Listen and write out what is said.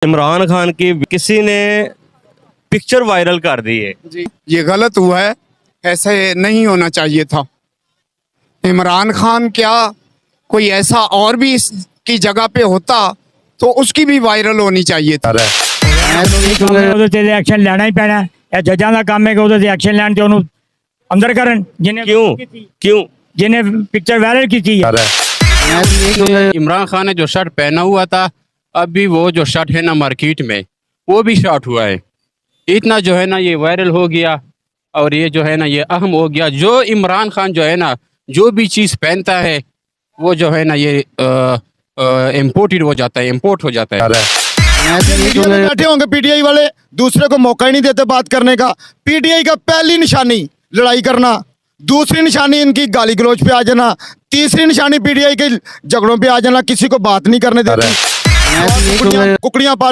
इमरान खान की किसी ने पिक्चर वायरल कर दी है जी, ये गलत हुआ है, ऐसे नहीं होना चाहिए था। इमरान खान क्या कोई ऐसा और भी इसकी जगह पे होता तो उसकी भी वायरल होनी चाहिए थी। ਉਹਦੇ ਤੇ ਐਕਸ਼ਨ ਲੈਣਾ ਹੀ ਪੈਣਾ ਇਹ ਜੱਜਾਂ ਦਾ ਕੰਮ ਹੈ ਕਿ ਉਹਦੇ ਤੇ ਐਕਸ਼ਨ ਲੈਣ ਤੇ ਉਹਨੂੰ ਅੰਦਰ ਕਰਨ ਜਿਹਨੇ क्यों ਜਿਹਨੇ ਪਿਕਚਰ ਵਾਇਰਲ ਕੀਤੀ ਹੈ। इमरान खान ने जो शर्ट पहना हुआ था, अभी वो जो शर्ट है ना मार्केट में वो भी शॉर्ट हुआ है। इतना जो है ना ये वायरल हो गया और ये जो है ना ये अहम हो गया। जो इमरान खान जो है ना जो भी चीज़ पहनता है वो जो है ना ये इम्पोर्टेड हो जाता है, इम्पोर्ट हो जाता है। मीडिया में बैठे होंगे पीटीआई वाले, दूसरे को मौका ही नहीं देते बात करने का। पीटीआई का पहली निशानी लड़ाई करना, दूसरी निशानी इनकी गाली गलौज पे आ जाना, तीसरी निशानी पीटीआई के झगड़ों पे आ जाना, किसी को बात नहीं करने देती। कुकड़ियां पाल